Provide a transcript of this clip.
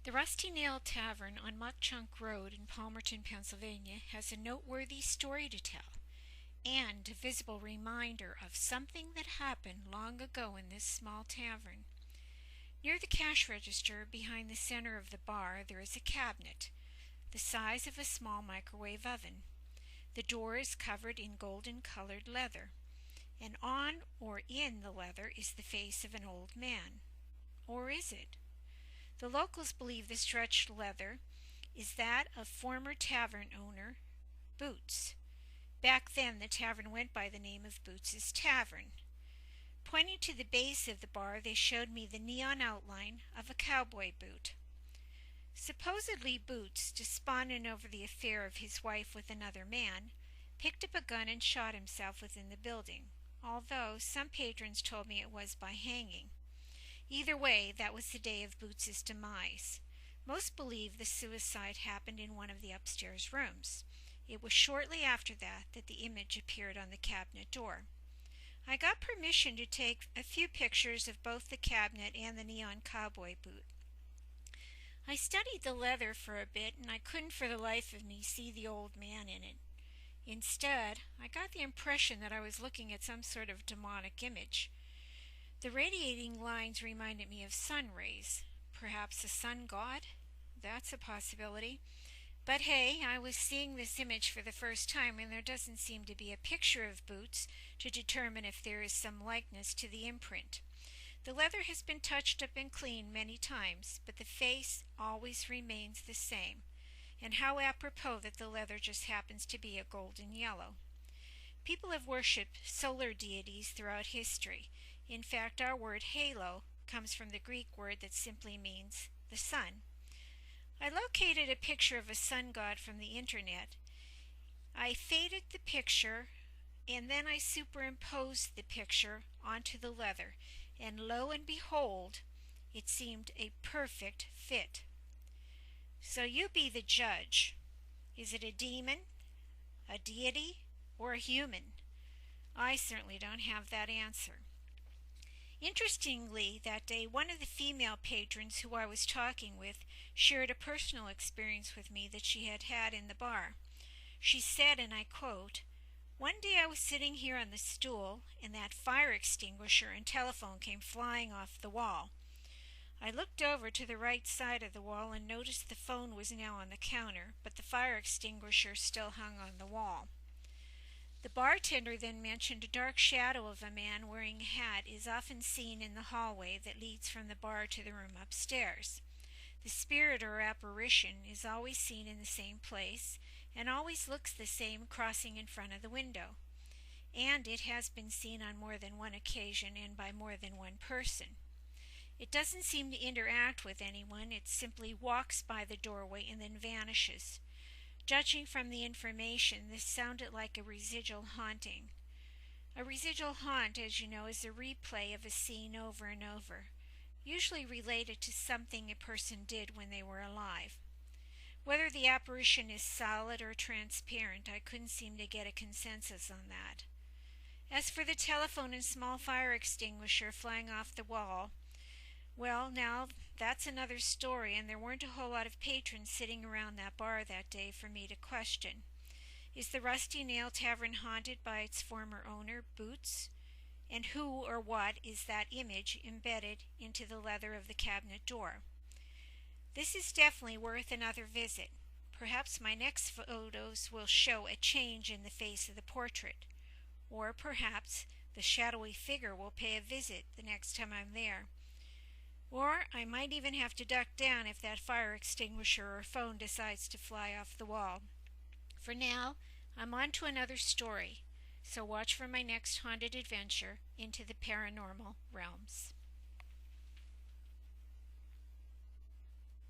The Rusty Nail Tavern on Muck Chunk Road in Palmerton, Pennsylvania, has a noteworthy story to tell and a visible reminder of something that happened long ago in this small tavern. Near the cash register, behind the center of the bar, there is a cabinet, the size of a small microwave oven. The door is covered in golden-colored leather, and on or in the leather is the face of an old man. Or is it? The locals believe the stretched leather is that of former tavern owner Boots. Back then the tavern went by the name of Boots's Tavern. Pointing to the base of the bar, they showed me the neon outline of a cowboy boot. Supposedly Boots, despondent over the affair of his wife with another man, picked up a gun and shot himself within the building, although some patrons told me it was by hanging. Either way, that was the day of Boots's demise. Most believe the suicide happened in one of the upstairs rooms. It was shortly after that the image appeared on the cabinet door. I got permission to take a few pictures of both the cabinet and the neon cowboy boot. I studied the leather for a bit, and I couldn't for the life of me see the old man in it. Instead, I got the impression that I was looking at some sort of demonic image. The radiating lines reminded me of sun rays. Perhaps a sun god? That's a possibility. But hey, I was seeing this image for the first time, and there doesn't seem to be a picture of Boots to determine if there is some likeness to the imprint. The leather has been touched up and cleaned many times, but the face always remains the same. And how apropos that the leather just happens to be a golden yellow. People have worshipped solar deities throughout history. In fact, our word halo comes from the Greek word that simply means the sun. I located a picture of a sun god from the internet. I faded the picture, and then I superimposed the picture onto the leather, and lo and behold, it seemed a perfect fit. So you be the judge. Is it a demon, a deity, or a human? I certainly don't have that answer. Interestingly, that day, one of the female patrons who I was talking with shared a personal experience with me that she had had in the bar. She said, and I quote, "One day I was sitting here on the stool, and that fire extinguisher and telephone came flying off the wall. I looked over to the right side of the wall and noticed the phone was now on the counter, but the fire extinguisher still hung on the wall." The bartender then mentioned a dark shadow of a man wearing a hat is often seen in the hallway that leads from the bar to the room upstairs. The spirit or apparition is always seen in the same place and always looks the same crossing in front of the window. And it has been seen on more than one occasion and by more than one person. It doesn't seem to interact with anyone, it simply walks by the doorway and then vanishes. Judging from the information, this sounded like a residual haunting. A residual haunt, as you know, is a replay of a scene over and over, usually related to something a person did when they were alive. Whether the apparition is solid or transparent, I couldn't seem to get a consensus on that. As for the telephone and small fire extinguisher flying off the wall, well, now, that's another story, and there weren't a whole lot of patrons sitting around that bar that day for me to question. Is the Rusty Nail Tavern haunted by its former owner, Boots? And who or what is that image embedded into the leather of the cabinet door? This is definitely worth another visit. Perhaps my next photos will show a change in the face of the portrait. Or perhaps the shadowy figure will pay a visit the next time I'm there. Or I might even have to duck down if that fire extinguisher or phone decides to fly off the wall. For now, I'm on to another story, so watch for my next haunted adventure into the paranormal realms.